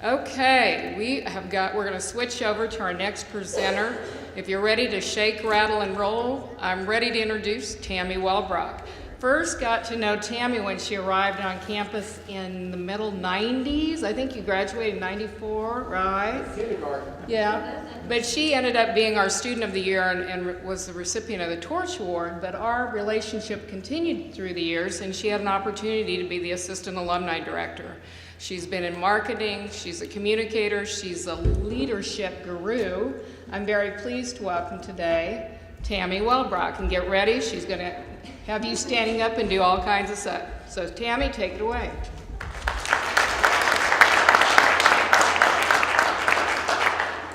Okay, we're going to switch over to our next presenter. If you're ready to shake, rattle, and roll, I'm ready to introduce Tammy Wellbrock. First got to know Tammy when she arrived on campus in the middle 90s. I think you graduated in 94, right? Kindergarten. Yeah, but she ended up being our Student of the Year and was the recipient of the Torch Award, but our relationship continued through the years, and she had an opportunity to be the Assistant Alumni Director. She's been in marketing, she's a communicator, she's a leadership guru. I'm very pleased to welcome today Tammy Wellbrock, and get ready, she's going to have you standing up and do all kinds of stuff. So Tammy, take it away.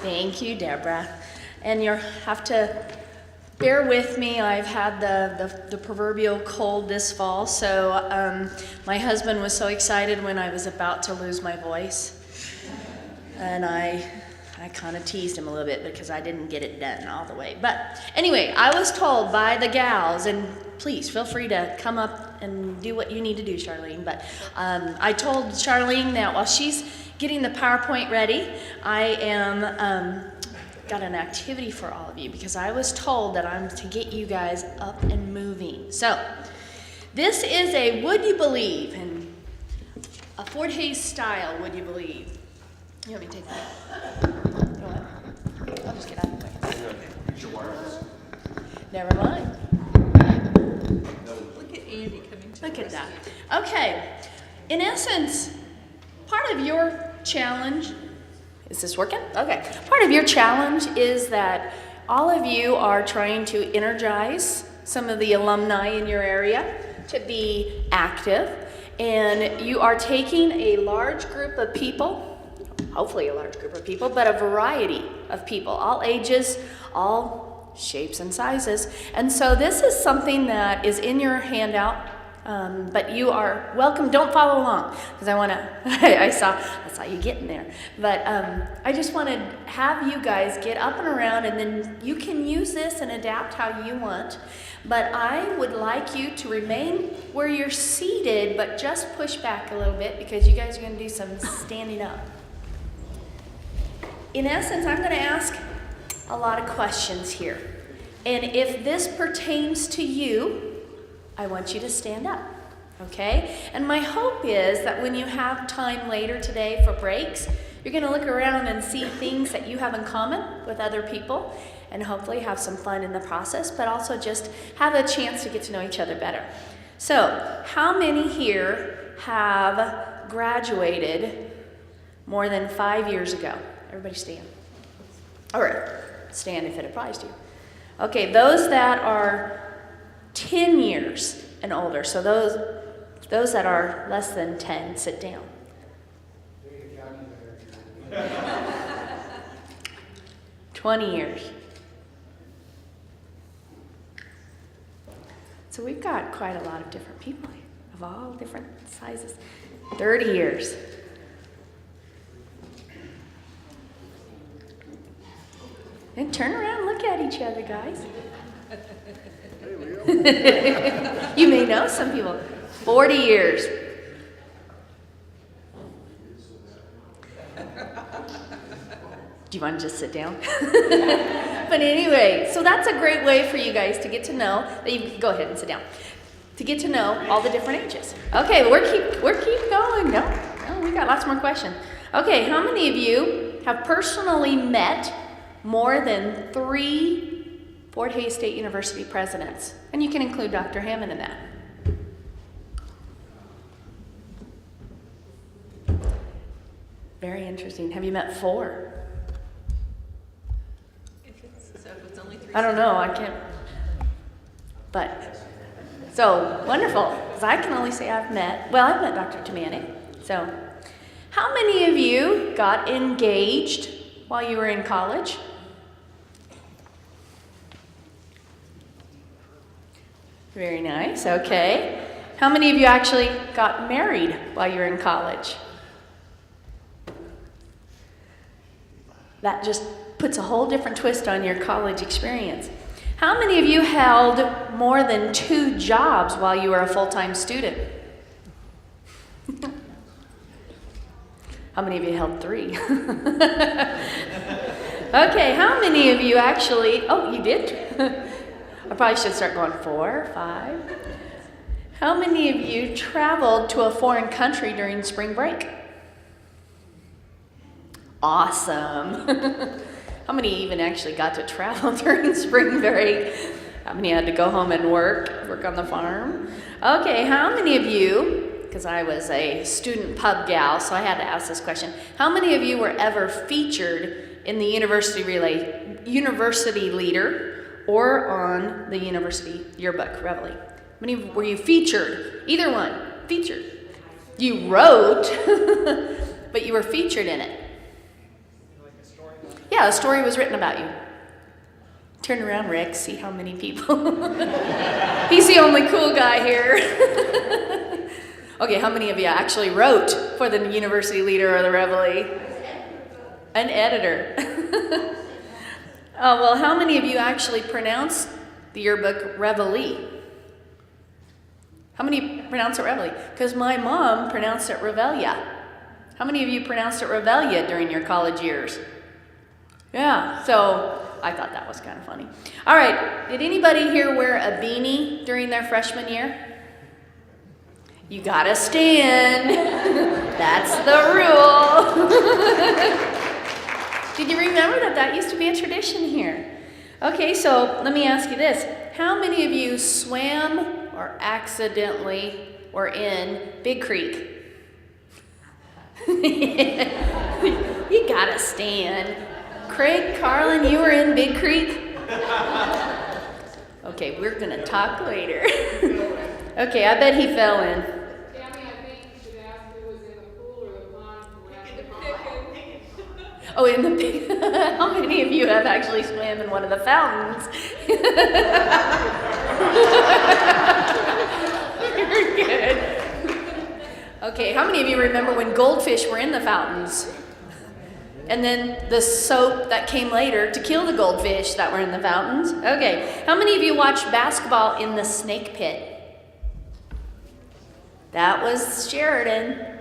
Thank you, Deborah. And you'll have to bear with me. I've had the proverbial cold this fall, so my husband was so excited when I was about to lose my voice. And I kind of teased him a little bit because I didn't get it done all the way. But anyway, I was told by the gals, and please feel free to come up and do what you need to do, Charlene. But I told Charlene that while she's getting the PowerPoint ready, I am got an activity for all of you because I was told that I'm to get you guys up and moving. So this is a would you believe, and a Fort Hayes style would you believe. You want me to take that? You know what? I'll just get out of the way. Use your wireless. Never mind. Look at Andy coming to Look at that. Okay. In essence, part of your challenge, is this working? Okay. Part of your challenge is that all of you are trying to energize some of the alumni in your area to be active, and you are taking a large group of people, hopefully a large group of people, but a variety of people, all ages, all shapes and sizes. And so this is something that is in your handout, but you are welcome. Don't follow along because I saw you getting there. But I just want to have you guys get up and around, and then you can use this and adapt how you want. But I would like you to remain where you're seated, but just push back a little bit because you guys are going to do some standing up. In essence, I'm going to ask a lot of questions here. And if this pertains to you, I want you to stand up, okay? And my hope is that when you have time later today for breaks, you're going to look around and see things that you have in common with other people and hopefully have some fun in the process, but also just have a chance to get to know each other better. So, how many here have graduated more than 5 years ago? Everybody stand. Or stand if it applies to you. Okay, those that are 10 years and older, so those that are less than 10, sit down. 20 years. So we've got quite a lot of different people here, of all different sizes. 30 years. And turn around and look at each other, guys. You may know some people. 40 years. Do you want to just sit down? But anyway, so that's a great way for you guys to get to know, that you can go ahead and sit down, to get to know all the different ages. Okay, we're keep going. No, we got lots more questions. Okay, how many of you have personally met more than 3 Fort Hayes State University presidents? And you can include Dr. Hammond in that. Very interesting. Have you met 4? If it's only 3. I don't know. I can't. But, so, wonderful. Because I can only say I've met Dr. Tamani. So, how many of you got engaged while you were in college? Very nice, okay. How many of you actually got married while you were in college? That just puts a whole different twist on your college experience. How many of you held more than 2 jobs while you were a full-time student? How many of you held 3? Okay, how many of you actually, oh, you did? I probably should start going 4, 5. How many of you traveled to a foreign country during spring break? Awesome. How many even actually got to travel during spring break? How many had to go home and work on the farm? Okay, how many of you, because I was a student pub gal, so I had to ask this question. How many of you were ever featured in the university leader or on the university yearbook, Reveille? How many were you featured? Either one, featured. You wrote, but you were featured in it. Yeah, a story was written about you. Turn around, Rick, see how many people. He's the only cool guy here. Okay, how many of you actually wrote for the university leader or the Reveille? An editor. Oh, well, how many of you actually pronounce the yearbook Reveille? How many pronounce it Reveille? Because my mom pronounced it Reveille. How many of you pronounced it Reveille during your college years? Yeah, so I thought that was kind of funny. All right, did anybody here wear a beanie during their freshman year? You gotta stand. That's the rule. Did you remember that used to be a tradition here? Okay, so let me ask you this. How many of you swam or accidentally were in Big Creek? You gotta stand. Craig, Carlin, you were in Big Creek? Okay, we're gonna talk later. Okay, I bet he fell in. Tammy, I think you should ask who was in the pool or the pond when the pond. Oh, in the big. How many of you have actually swam in one of the fountains? Very good. Okay, how many of you remember when goldfish were in the fountains? And then the soap that came later to kill the goldfish that were in the fountains? Okay, how many of you watched basketball in the snake pit? That was Sheridan.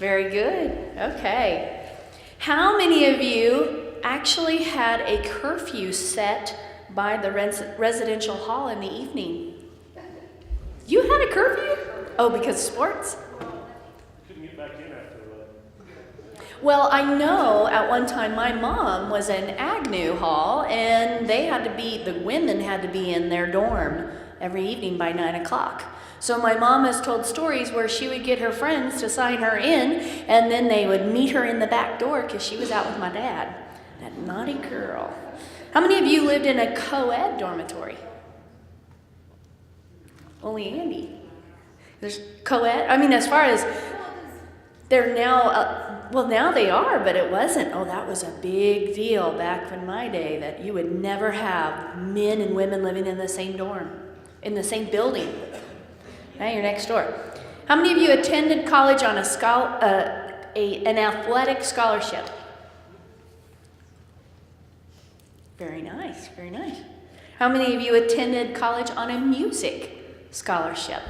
Very good. Okay. How many of you actually had a curfew set by the residential hall in the evening? You had a curfew? Oh, because of sports? Couldn't get back in after Well, I know at one time my mom was in Agnew Hall, and the women had to be in their dorm every evening by 9 o'clock. So my mom has told stories where she would get her friends to sign her in, and then they would meet her in the back door because she was out with my dad. That naughty girl. How many of you lived in a co-ed dormitory? Only Andy. There's co-ed? I mean, as far as they're now, now they are, but it wasn't. Oh, that was a big deal back in my day that you would never have men and women living in the same dorm, in the same building. Now you're next door. How many of you attended college on an athletic scholarship? Very nice, very nice. How many of you attended college on a music scholarship?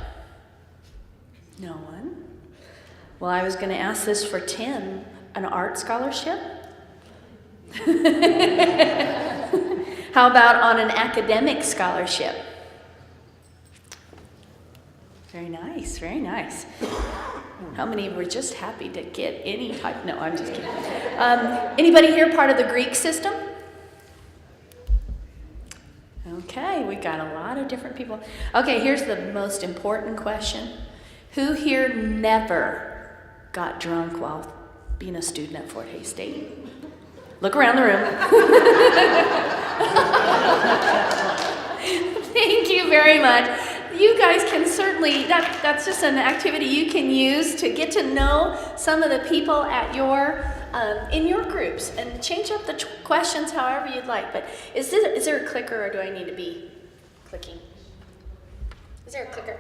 No one. Well, I was going to ask this for Tim, an art scholarship? How about on an academic scholarship? Very nice, very nice. How many were just happy to get any type? No, I'm just kidding. Anybody here part of the Greek system? Okay, we got a lot of different people. Okay, here's the most important question. Who here never got drunk while being a student at Fort Hays State? Look around the room. Thank you very much. You guys can certainly, that's just an activity you can use to get to know some of the people at in your groups and change up the questions however you'd like. But is there a clicker or do I need to be clicking? Is there a clicker?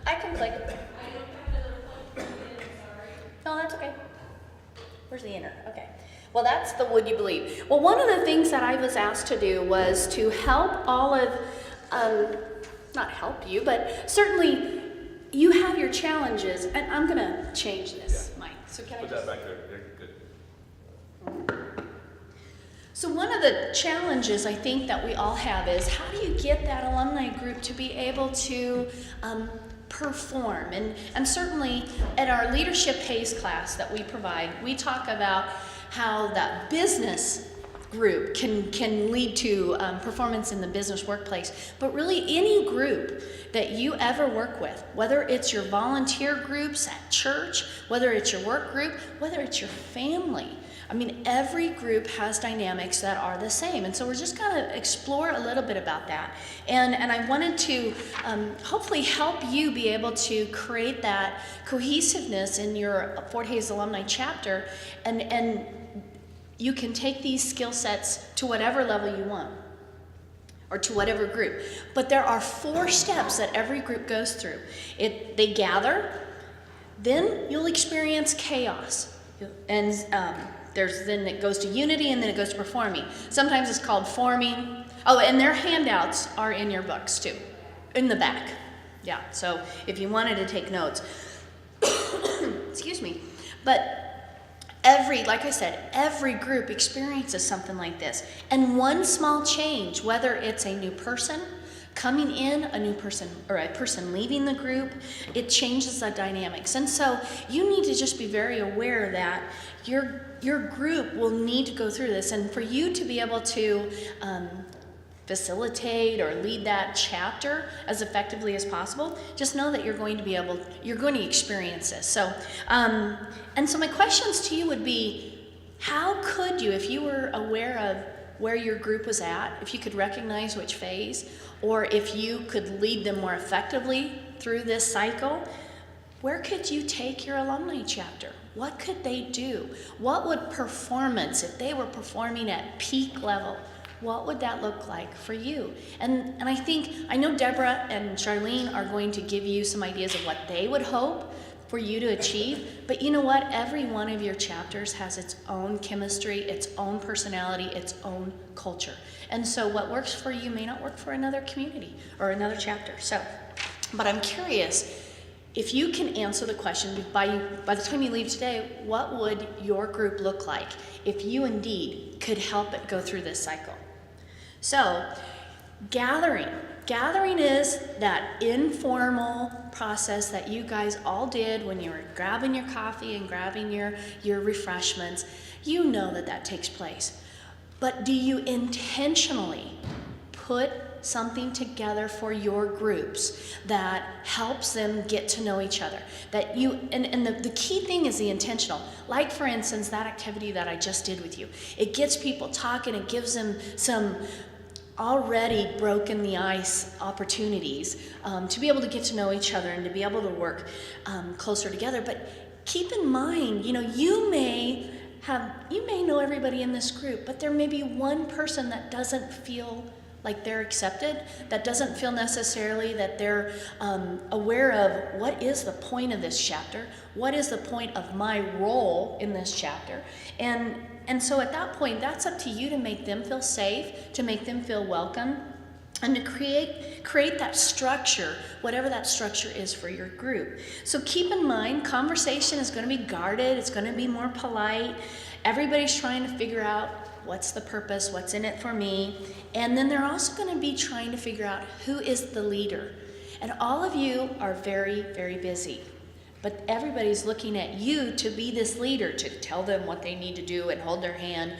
I can click. No, that's okay. Where's the enter? Okay. Well, that's the would you believe. Well, one of the things that I was asked to do was to help all of, not help you, but certainly you have your challenges. And I'm going to change this mic. So can I Put just... that back there. Good. So one of the challenges I think that we all have is how do you get that alumni group to be able to perform? And certainly at our leadership pays class that we provide, we talk about how that business group can lead to performance in the business workplace. But really any group that you ever work with, whether it's your volunteer groups at church, whether it's your work group, whether it's your family, I mean, every group has dynamics that are the same. And so we're just going to explore a little bit about that. And I wanted to hopefully help you be able to create that cohesiveness in your Fort Hays Alumni chapter. And you can take these skill sets to whatever level you want, or to whatever group. But there are 4 steps that every group goes through. They gather, then you'll experience chaos. And then it goes to unity, and then it goes to performing. Sometimes it's called forming. Oh, and their handouts are in your books too, in the back. Yeah, so if you wanted to take notes. Excuse me. But like I said, every group experiences something like this. And one small change, whether it's a new person coming in, a new person, or a person leaving the group, it changes the dynamics. And so you need to just be very aware that your group will need to go through this. And for you to be able to facilitate or lead that chapter as effectively as possible, just know that you're going to experience this. So, and so my questions to you would be, how could you, if you were aware of where your group was at, if you could recognize which phase, or if you could lead them more effectively through this cycle, where could you take your alumni chapter? What could they do? What would performance, if they were performing at peak level, what would that look like for you? And I know Deborah and Charlene are going to give you some ideas of what they would hope for you to achieve, but you know what? Every one of your chapters has its own chemistry, its own personality, its own culture. And so what works for you may not work for another community or another chapter. So, but I'm curious, if you can answer the question by the time you leave today, what would your group look like if you indeed could help it go through this cycle? So, gathering is that informal process that you guys all did when you were grabbing your coffee and grabbing your refreshments. You know that takes place. But do you intentionally put something together for your groups that helps them get to know each other? That you and the key thing is the intentional. Like, for instance, that activity that I just did with you. It gets people talking, it gives them some already broken the ice opportunities to be able to get to know each other and to be able to work closer together. But keep in mind, you may know everybody in this group, but there may be one person that doesn't feel like they're accepted, that doesn't feel necessarily that they're aware of what is the point of this chapter, what is the point of my role in this chapter. And so at that point, that's up to you to make them feel safe, to make them feel welcome, and to create that structure, whatever that structure is for your group. So keep in mind, conversation is going to be guarded, it's going to be more polite. Everybody's trying to figure out what's the purpose, what's in it for me. And then they're also going to be trying to figure out who is the leader. And all of you are very, very busy. But everybody's looking at you to be this leader, to tell them what they need to do and hold their hand.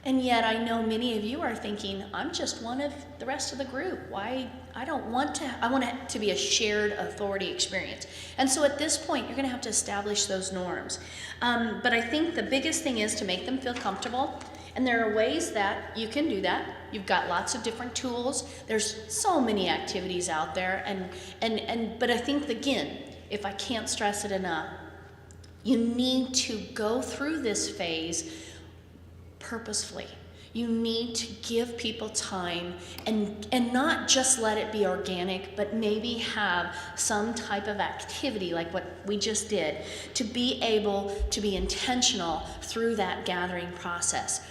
And yet I know many of you are thinking, I'm just one of the rest of the group. Why? I want it to be a shared authority experience. And so at this point, you're going to have to establish those norms. But I think the biggest thing is to make them feel comfortable. And there are ways that you can do that. You've got lots of different tools. There's so many activities out there. But I think, again, if I can't stress it enough, you need to go through this phase purposefully. You need to give people time and not just let it be organic, but maybe have some type of activity like what we just did to be able to be intentional through that gathering process.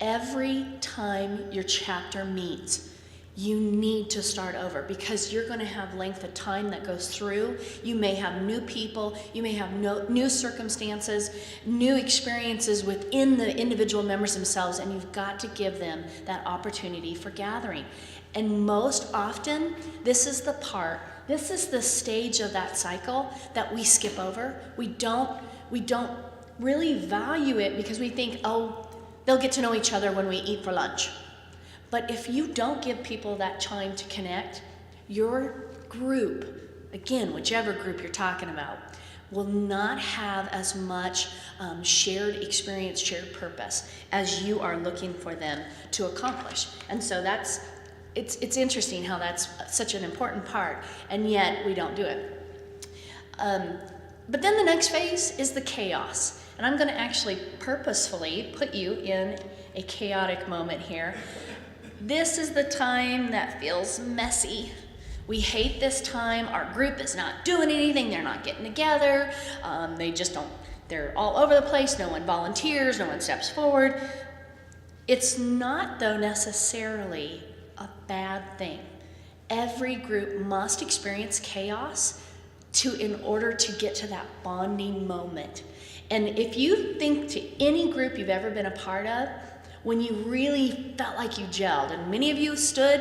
Every time your chapter meets, you need to start over, because you're going to have length of time that goes through. You may have new people, you may have new circumstances, new experiences within the individual members themselves, and you've got to give them that opportunity for gathering. And most often, this is the stage of that cycle that we skip over. We don't really value it because we think, oh, they'll get to know each other when we eat for lunch. But if you don't give people that time to connect, your group, again, whichever group you're talking about, will not have as much shared experience, shared purpose as you are looking for them to accomplish. And so it's interesting how that's such an important part, and yet we don't do it. But then the next phase is the chaos. And I'm going to actually purposefully put you in a chaotic moment here. This is the time that feels messy. We hate this time. Our group is not doing anything. They're not getting together. They're all over the place. No one volunteers. No one steps forward. It's not, though, necessarily a bad thing. Every group must experience chaos in order to get to that bonding moment. And if you think to any group you've ever been a part of, when you really felt like you gelled, and many of you stood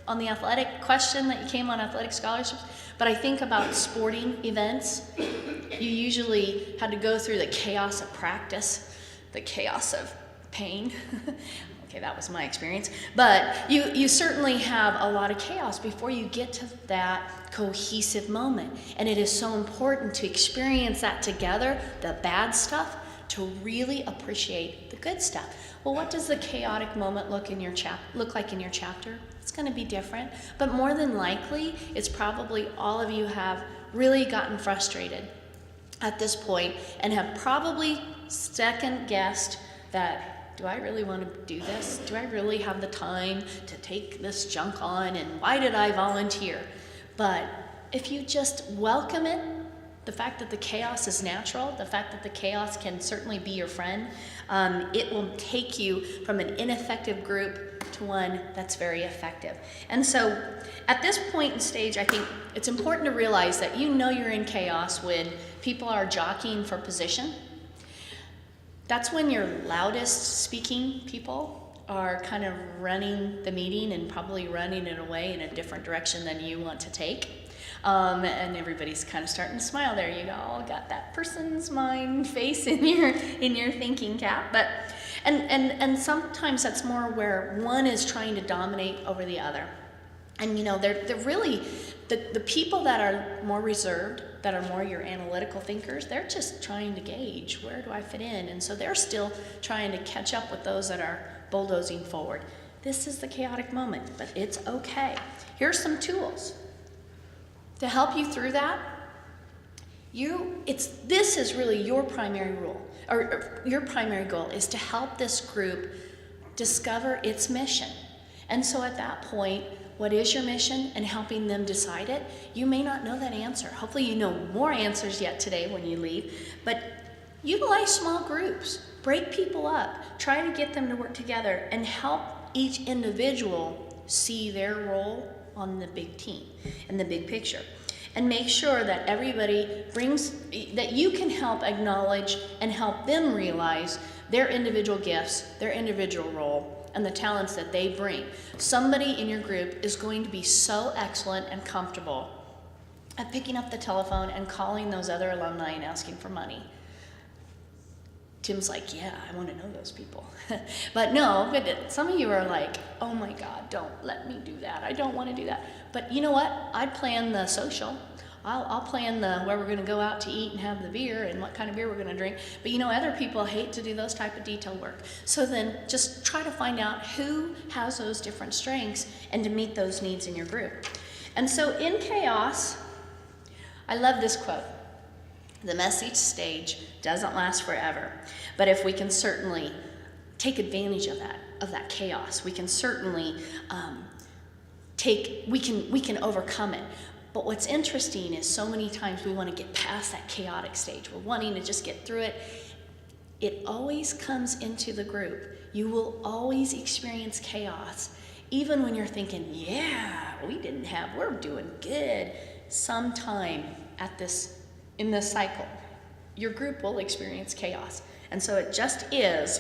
on the athletic question that you came on athletic scholarships, but I think about sporting events, you usually had to go through the chaos of practice, the chaos of pain. Okay, that was my experience. But you certainly have a lot of chaos before you get to that cohesive moment. And it is so important to experience that together, the bad stuff, to really appreciate the good stuff. Well, what does the chaotic moment look like in your chapter? It's going to be different, but more than likely, it's probably all of you have really gotten frustrated at this point and have probably second guessed that, do I really want to do this? Do I really have the time to take this junk on? And why did I volunteer? But if you just welcome it, the fact that the chaos is natural, the fact that the chaos can certainly be your friend, it will take you from an ineffective group to one that's very effective. And so at this point in stage, I think it's important to realize that you know you're in chaos when people are jockeying for position. That's when your loudest speaking people are kind of running the meeting and probably running it away in a different direction than you want to take. And everybody's kind of starting to smile there. You all got that person's mind face in your thinking cap. But and sometimes that's more where one is trying to dominate over the other. And they're really the people that are more reserved, that are more your analytical thinkers, they're just trying to gauge, where do I fit in? And so they're still trying to catch up with those that are bulldozing forward. This is the chaotic moment, but it's okay. Here's some tools to help you through that. This is really your primary role, or your primary goal is to help this group discover its mission. And so at that point, what is your mission, and helping them decide it? You may not know that answer. Hopefully you know more answers yet today when you leave, but utilize small groups, break people up, try to get them to work together, and help each individual see their role on the big team and the big picture. And make sure that everybody that you can help acknowledge and help them realize their individual gifts, their individual role, and the talents that they bring. Somebody in your group is going to be so excellent and comfortable at picking up the telephone and calling those other alumni and asking for money. Tim's like, yeah, I want to know those people. But some of you are like, oh my God, don't let me do that. I don't want to do that. But you know what? I'd plan the social. I'll plan where we're going to go out to eat and have the beer and what kind of beer we're going to drink. But other people hate to do those type of detail work. So then just try to find out who has those different strengths and to meet those needs in your group. And so in chaos, I love this quote. The messy stage doesn't last forever, but if we can certainly take advantage of that chaos, we can certainly we can overcome it. But what's interesting is so many times we want to get past that chaotic stage. We're wanting to just get through it. It always comes into the group. You will always experience chaos Even when you're thinking, yeah, we're doing good, sometime in this cycle, your group will experience chaos. And so it just is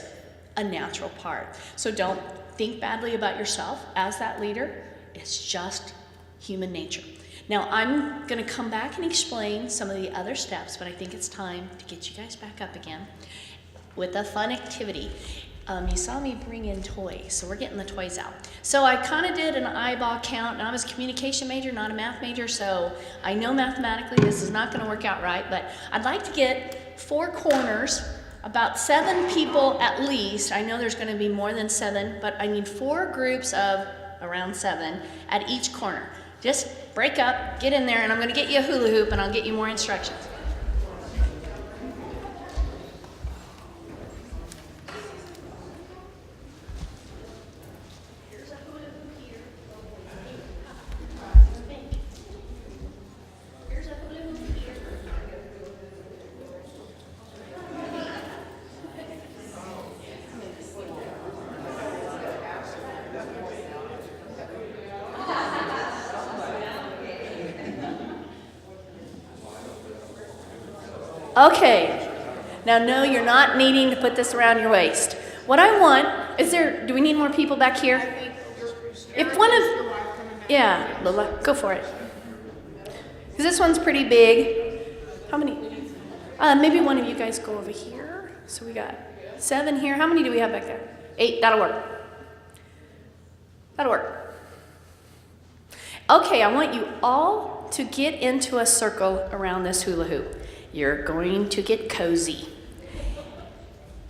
a natural part. So don't think badly about yourself as that leader. It's just human nature. Now I'm going to come back and explain some of the other steps, but I think it's time to get you guys back up again with a fun activity. You saw me bring in toys, so we're getting the toys out. So I kind of did an eyeball count, and I was a communication major, not a math major, so I know mathematically this is not going to work out right, but I'd like to get 4 corners, about 7 people at least. I know there's going to be more than 7, but I need 4 groups of around 7 at each corner. Just break up, get in there, and I'm going to get you a hula hoop, and I'll get you more instructions. Okay, now no, you're not needing to put this around your waist. What I want, do we need more people back here? If one of, yeah, Lola, go for it. Because this one's pretty big. How many? Maybe one of you guys go over here. So we got 7 here. How many do we have back there? 8, that'll work. That'll work. Okay, I want you all to get into a circle around this hula hoop. You're going to get cozy.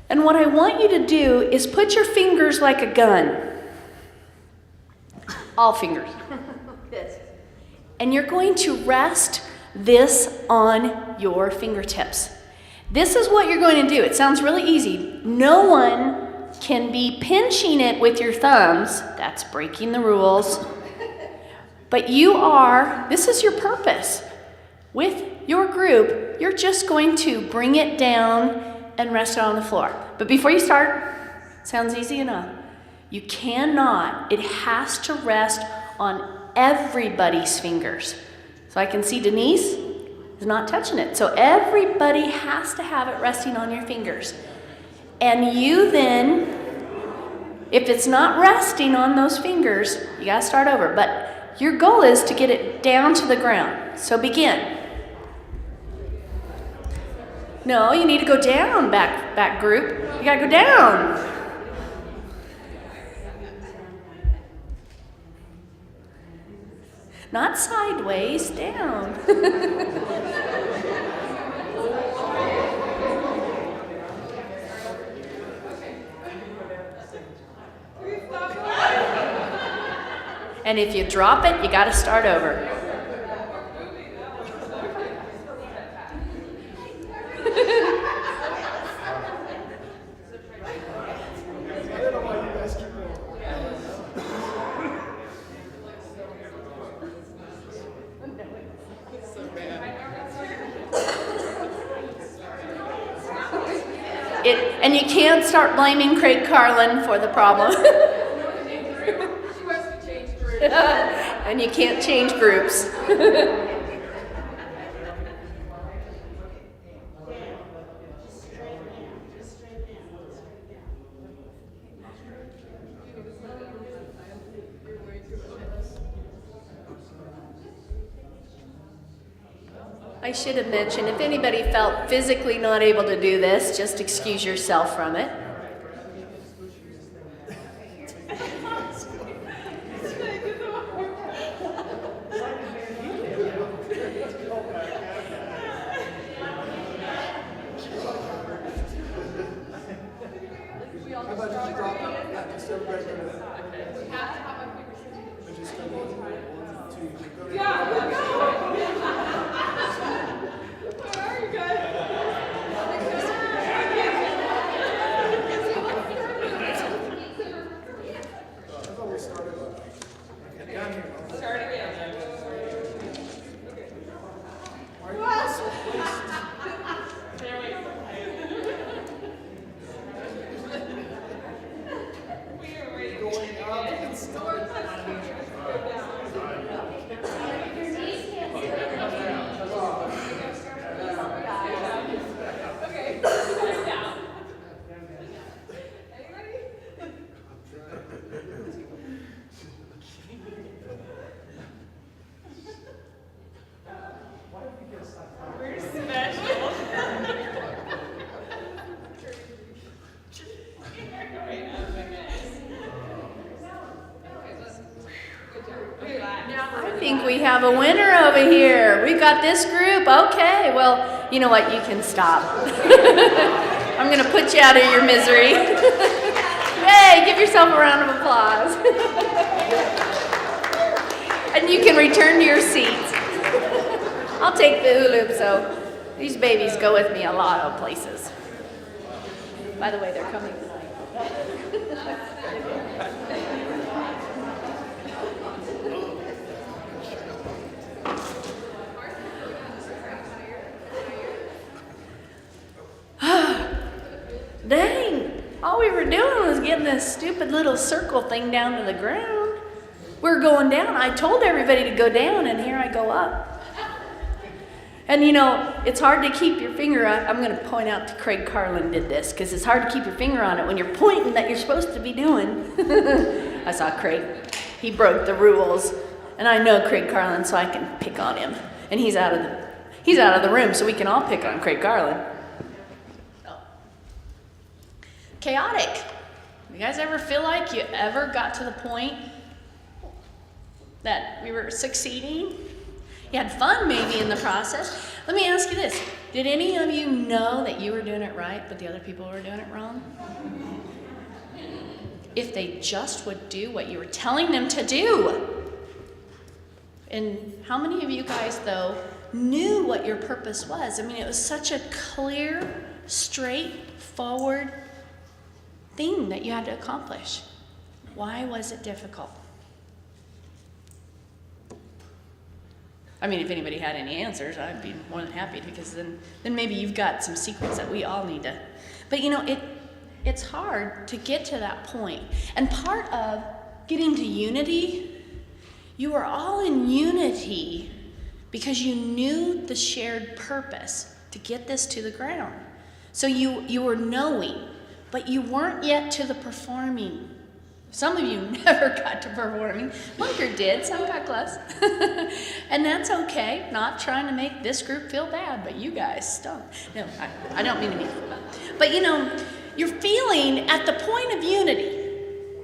And what I want you to do is put your fingers like a gun. All fingers. This. And you're going to rest this on your fingertips. This is what you're going to do. It sounds really easy. No one can be pinching it with your thumbs. That's breaking the rules. But this is your purpose. With your group, you're just going to bring it down and rest it on the floor. But before you start, sounds easy enough. You cannot, it has to rest on everybody's fingers. So I can see Denise is not touching it. So everybody has to have it resting on your fingers. And you then, if it's not resting on those fingers, you gotta start over. But your goal is to get it down to the ground. So begin. No, you need to go down, back group. You gotta go down. Not sideways, down. And if you drop it, you gotta start over. And you can't start blaming Craig Carlin for the problem. And you can't change groups. I should have mentioned, if anybody felt physically not able to do this, just excuse yourself from it. think we have a winner over here. We've got this group. Okay, well, you know what? You can stop. I'm going to put you out of your misery. Yay, give yourself a round of applause. And you can return to your seats. I'll take the hula hoop, so these babies go with me a lot of places. By the way, they're coming tonight. Dang, all we were doing was getting this stupid little circle thing down to the ground. We're going down. I told everybody to go down, and here I go up. And you know, it's hard to keep your finger on. I'm going to point out to Craig Carlin did this, because it's hard to keep your finger on it when you're pointing that you're supposed to be doing. I saw Craig. He broke the rules. And I know Craig Carlin, so I can pick on him. And he's out of the room, so we can all pick on Craig Carlin. Oh. Chaotic. You guys ever feel like you ever got to the point that we were succeeding? You had fun maybe in the process. Let me ask you this. Did any of you know that you were doing it right, but the other people were doing it wrong? If they just would do what you were telling them to do. And how many of you guys, though, knew what your purpose was? I mean, it was such a clear, straightforward thing that you had to accomplish. Why was it difficult? I mean, if anybody had any answers, I'd be more than happy, because then maybe you've got some secrets that we all need to. But you know, it's hard to get to that point. And part of getting to unity, you were all in unity because you knew the shared purpose to get this to the ground. So you were knowing, but you weren't yet to the performing. Some of you never got to performing. Bunker did, some got close. And that's okay. Not trying to make this group feel bad, but you guys stunk. No, I don't mean to be. But you know, you're feeling at the point of unity.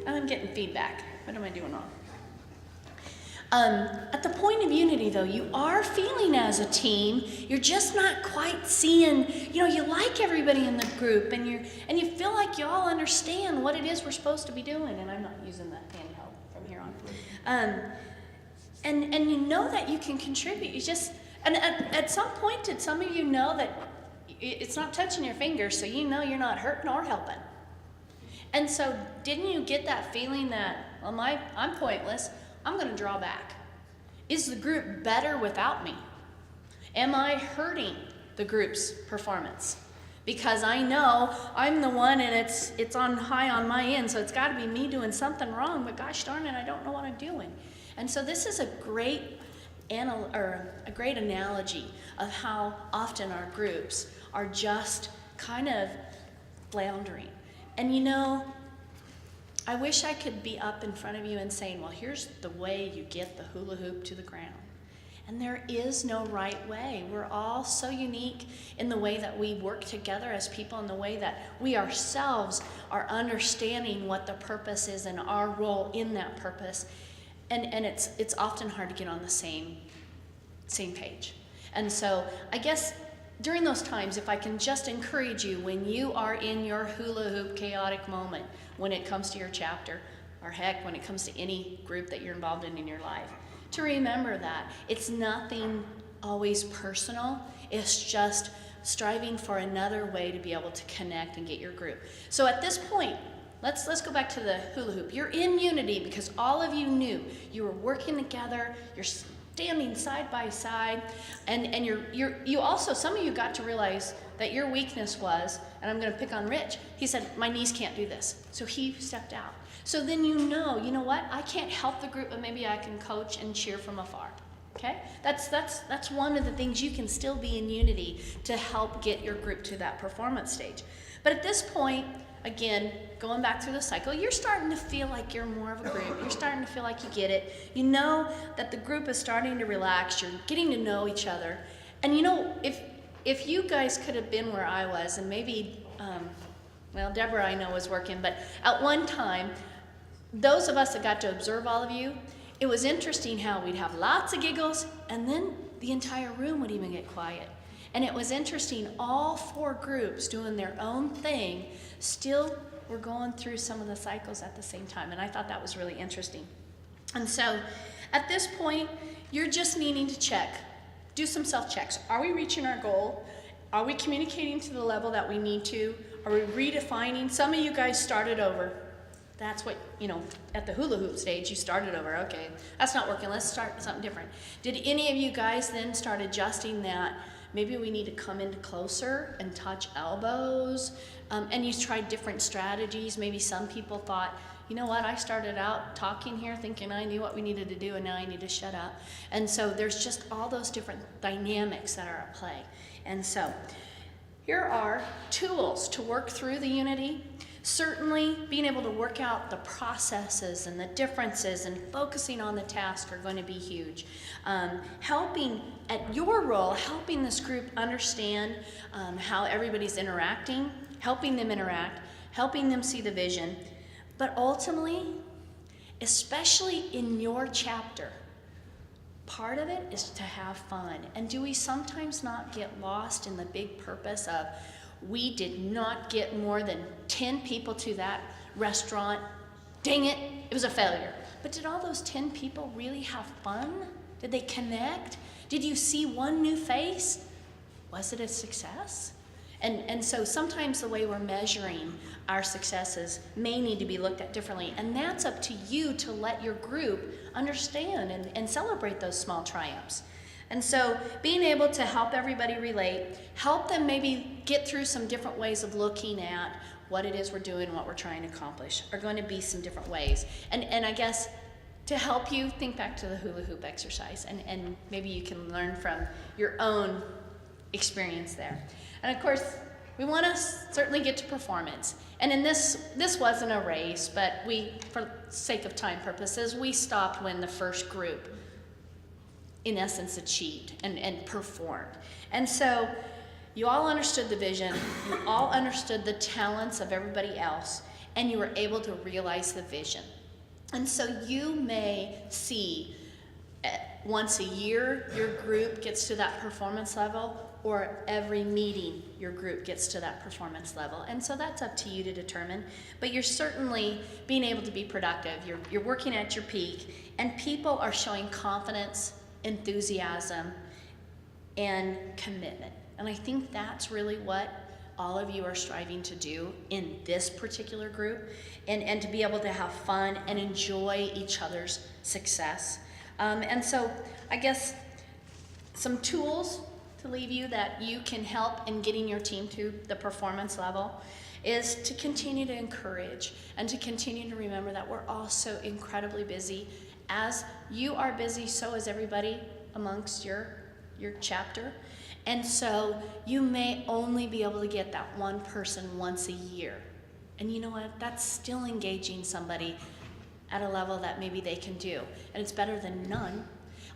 I'm getting feedback. What am I doing wrong? At the point of unity, though, you are feeling as a team. You're just not quite seeing, you know, you like everybody in the group, and you feel like you all understand what it is we're supposed to be doing. And I'm not using that handheld from here on. And you know that you can contribute. You just, and at some point, did some of you know that it's not touching your fingers, so you know you're not hurting or helping? And so, didn't you get that feeling that, well, I'm pointless. I'm going to draw back. Is the group better without me? Am I hurting the group's performance? Because I know I'm the one, and it's on high on my end, so it's got to be me doing something wrong, but gosh darn it, I don't know what I'm doing. And so this is a great analogy of how often our groups are just kind of floundering. And you know, I wish I could be up in front of you and saying, well, here's the way you get the hula hoop to the ground. And there is no right way. We're all so unique in the way that we work together as people, in the way that we ourselves are understanding what the purpose is and our role in that purpose. And it's often hard to get on the same page. And so I guess during those times, if I can just encourage you, when you are in your hula hoop chaotic moment, when it comes to your chapter, or heck, when it comes to any group that you're involved in your life, to remember that it's nothing always personal. It's just striving for another way to be able to connect and get your group. So at this point, let's go back to the hula hoop. You're in unity because all of you knew you were working together. You're standing side by side, and you also, some of you got to realize that your weakness was, and I'm going to pick on Rich. He said, my knees can't do this, so he stepped out. So then you know what? I can't help the group, but maybe I can coach and cheer from afar. Okay? That's one of the things. You can still be in unity to help get your group to that performance stage. But at this point, again, going back through the cycle, you're starting to feel like you're more of a group. You're starting to feel like you get it. You know that the group is starting to relax. You're getting to know each other. And you know, if you guys could have been where I was, and maybe, well, Deborah I know was working, but at one time, those of us that got to observe all of you, it was interesting how we'd have lots of giggles, and then the entire room would even get quiet. And it was interesting, all 4 groups doing their own thing, still were going through some of the cycles at the same time. And I thought that was really interesting. And so at this point, you're just needing to check, do some self-checks. Are we reaching our goal? Are we communicating to the level that we need to? Are we redefining? Some of you guys started over. That's what, at the hula hoop stage, you started over. Okay, that's not working. Let's start something different. Did any of you guys then start adjusting that? Maybe we need to come in closer and touch elbows. And you tried different strategies. Maybe some people thought, you know what, I started out talking here thinking I knew what we needed to do, and now I need to shut up. And so there's just all those different dynamics that are at play. And so here are tools to work through the unity. Certainly being able to work out the processes and the differences and focusing on the task are going to be huge. Helping at your role, helping this group understand how everybody's interacting, helping them interact, helping them see the vision. But ultimately, especially in your chapter, part of it is to have fun. And do we sometimes not get lost in the big purpose of, we did not get more than 10 people to that restaurant. Dang it, it was a failure. But did all those 10 people really have fun? Did they connect? Did you see one new face? Was it a success? And so sometimes the way we're measuring our successes may need to be looked at differently. And that's up to you to let your group understand and celebrate those small triumphs. And so being able to help everybody relate, help them maybe get through some different ways of looking at what it is we're doing, what we're trying to accomplish, are going to be some different ways. And I guess to help you, think back to the hula hoop exercise, and maybe you can learn from your own experience there. And of course, we want to certainly get to performance. And in this wasn't a race, but we, for sake of time purposes, we stopped when the first group, in essence, achieved and performed. And so you all understood the vision, you all understood the talents of everybody else, and you were able to realize the vision. And so you may see once a year your group gets to that performance level, or every meeting your group gets to that performance level. And so that's up to you to determine. But you're certainly being able to be productive. You're working at your peak, and people are showing confidence, enthusiasm, and commitment. And I think that's really what all of you are striving to do in this particular group, and to be able to have fun and enjoy each other's success. And so I guess some tools to leave you that you can help in getting your team to the performance level is to continue to encourage and to continue to remember that we're all so incredibly busy. As you are busy, so is everybody amongst your chapter. And so you may only be able to get that one person once a year. And you know what? That's still engaging somebody at a level that maybe they can do. And it's better than none.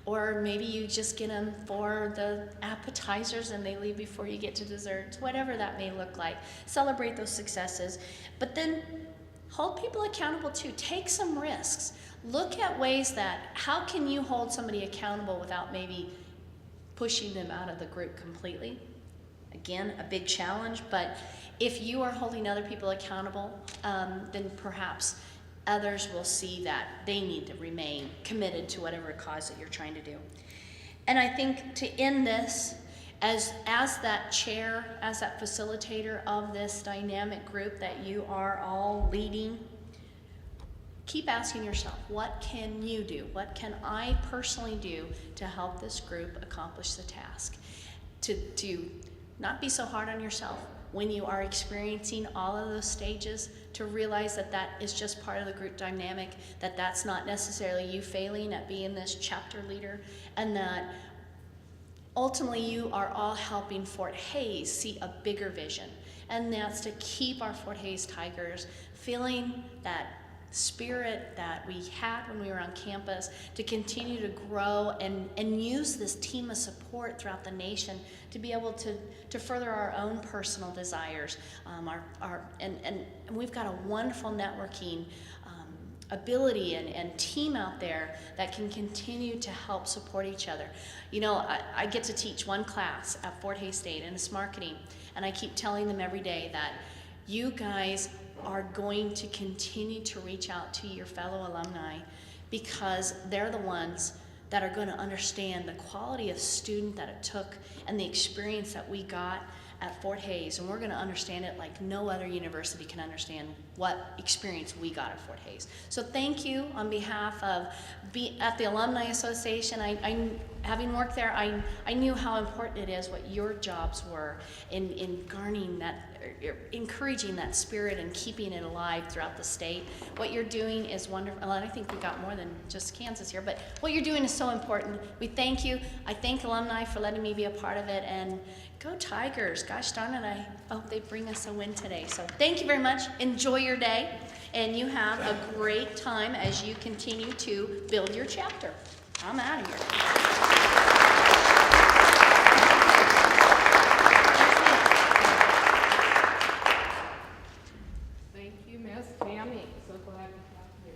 Or maybe you just get them for the appetizers and they leave before you get to desserts, whatever that may look like. Celebrate those successes. But then hold people accountable too. Take some risks. Look at ways that, how can you hold somebody accountable without maybe pushing them out of the group completely? Again, a big challenge, but if you are holding other people accountable, then perhaps others will see that they need to remain committed to whatever cause that you're trying to do. And I think to end this, as that chair, as that facilitator of this dynamic group that you are all leading, keep asking yourself, what can you do? What can I personally do to help this group accomplish the task? To not be so hard on yourself when you are experiencing all of those stages, to realize that that is just part of the group dynamic, that that's not necessarily you failing at being this chapter leader, and that ultimately you are all helping Fort Hays see a bigger vision. And that's to keep our Fort Hays Tigers feeling that spirit that we had when we were on campus, to continue to grow and use this team of support throughout the nation to be able to further our own personal desires. And we've got a wonderful networking ability and team out there that can continue to help support each other. You know, I get to teach one class at Fort Hays State, and it's marketing, and I keep telling them every day that you guys are going to continue to reach out to your fellow alumni, because they're the ones that are going to understand the quality of student that it took and the experience that we got at Fort Hays, and we're going to understand it like no other university can understand what experience we got at Fort Hays. So thank you on behalf of at the Alumni Association. I having worked there, I knew how important it is what your jobs were in garnering that, encouraging that spirit and keeping it alive throughout the state. What you're doing is wonderful, and I think we got more than just Kansas here, but what you're doing is so important. We thank you. I thank alumni for letting me be a part of it, and go Tigers. Gosh darn it, I hope they bring us a win today. So thank you very much. Enjoy your day, and you have a great time as you continue to build your chapter. I'm out of here. Thank you, Miss Tammy. So glad to have you.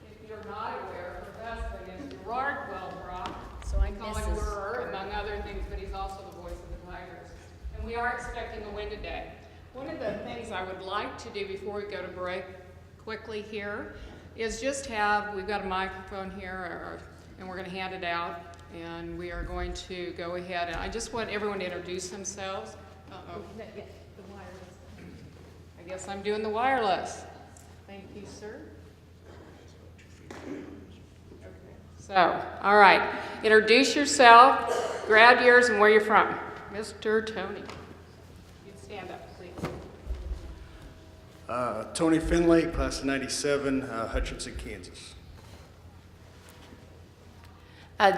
If you're not aware, Professor is Gerard Wellbrock. So I call miss him his- Gerard, among other things, but he's also the voice of the Tigers. And we are expecting a win today. One of the things I would like to do before we go to break quickly here is just we've got a microphone here, and we're going to hand it out, and we are going to go ahead, and I just want everyone to introduce themselves. Uh-oh. I guess I'm doing the wireless. Thank you, sir. So, all right, introduce yourself, grab yours, and where you're from. Mr. Tony. You stand up, please. Tony Finlay, class of 97, Hutchinson, Kansas.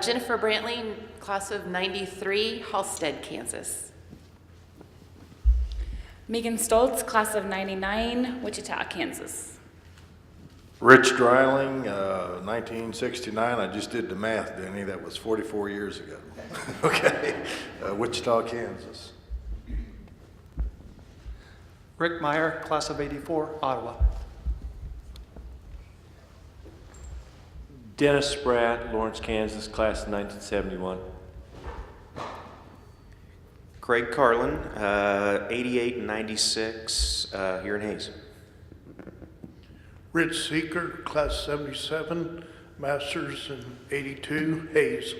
Jennifer Brantley, class of 93, Halstead, Kansas. Megan Stoltz, class of 99, Wichita, Kansas. Rich Dreiling, 1969. I just did the math, Denny. That was 44 years ago. Okay. Wichita, Kansas. Rick Meyer, class of 84, Ottawa. Dennis Spratt, Lawrence, Kansas, class of 1971. Craig Carlin, 88 and 96, here in Hayes. Rich Seeker, class 77, master's in 82, Hayes.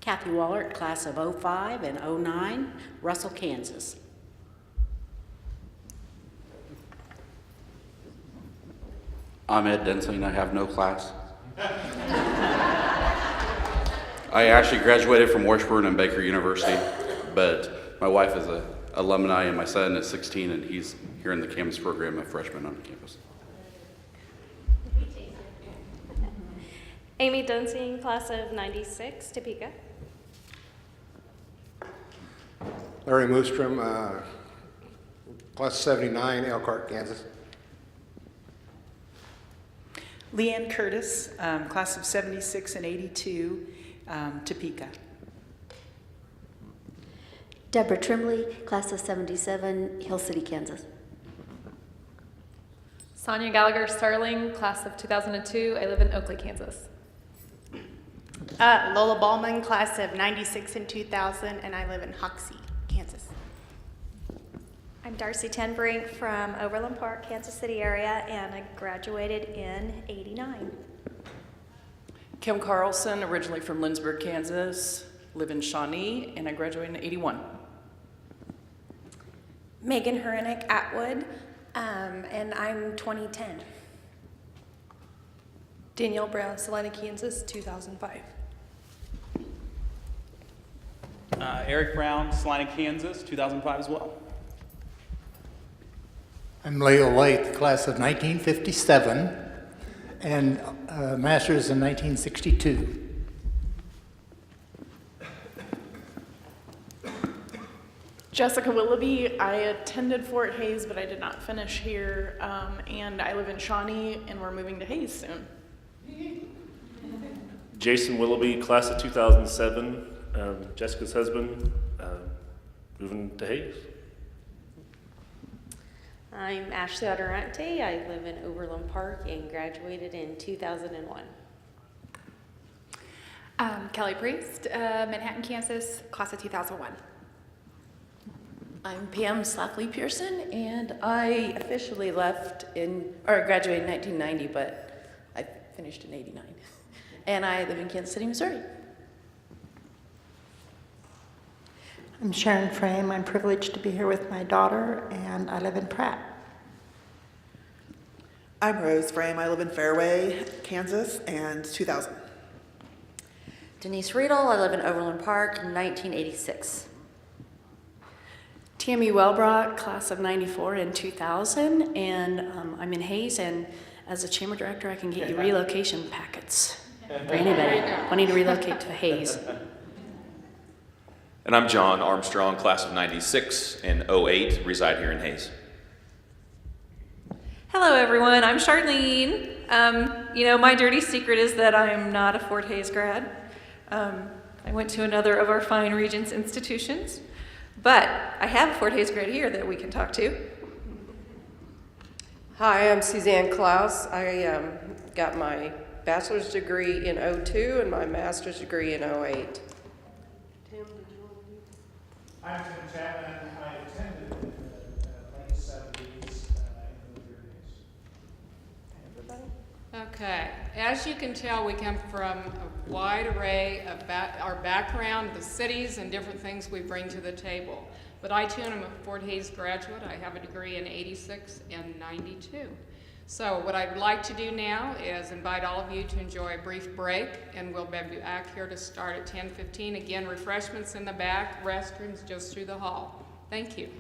Kathy Wallert, class of 05 and 09, Russell, Kansas. I'm Ed Densling. I have no class. I actually graduated from Washburn and Baker University, but my wife is an alumni and my son is 16 and he's here in the campus program, a freshman on campus. Amy Dunsing, class of 96, Topeka. Larry Moostrom, class 79, Elkhart, Kansas. Leanne Curtis, class of 76 and 82, Topeka. Deborah Trimley, class of 77, Hill City, Kansas. Sonia Gallagher Starling, class of 2002, I live in Oakley, Kansas. Lola Ballman, class of 96 and 2000, and I live in Hoxie, Kansas. I'm Darcy Tenbrink from Overland Park, Kansas City area, and I graduated in 89. Kim Carlson, originally from Lindsborg, Kansas, live in Shawnee, and I graduated in 81. Megan Hurenick Atwood, and I'm 2010. Danielle Brown, Salina, Kansas, 2005. Eric Brown, Salina, Kansas, 2005 as well. I'm Leo Lath, class of 1957, and master's in 1962. Jessica Willoughby, I attended Fort Hays, but I did not finish here, and I live in Shawnee, and we're moving to Hays soon. Jason Willoughby, class of 2007, Jessica's husband, moving to Hayes. I'm Ashley Adarante. I live in Overland Park and graduated in 2001. Kelly Priest, Manhattan, Kansas, class of 2001. I'm Pam Slackley Pearson, and I officially graduated in 1990, but I finished in 89. And I live in Kansas City, Missouri. I'm Sharon Frame. I'm privileged to be here with my daughter, and I live in Pratt. I'm Rose Frame. I live in Fairway, Kansas, and 2000. Denise Riedel, I live in Overland Park, 1986. Tammy Wellbrock, class of 94 and 2000, and I'm in Hayes, and as a chamber director, I can get you relocation packets for anybody wanting to relocate to Hayes. And I'm John Armstrong, class of 96 and 08, reside here in Hayes. Hello everyone, I'm Charlene. My dirty secret is that I'm not a Fort Hays grad. I went to another of our fine Regents institutions, but I have a Fort Hays grad here that we can talk to. Hi, I'm Suzanne Klaus. I got my bachelor's degree in 02 and my master's degree in 08. I'm Tim Chapman. I attended in the late 70s in the 30s. Okay, as you can tell, we come from a wide array of our background, the cities and different things we bring to the table. But I too am a Fort Hays graduate. I have a degree in 86 and 92. So what I'd like to do now is invite all of you to enjoy a brief break, and we'll be back here to start at 10:15. Again, refreshments in the back, restrooms just through the hall. Thank you.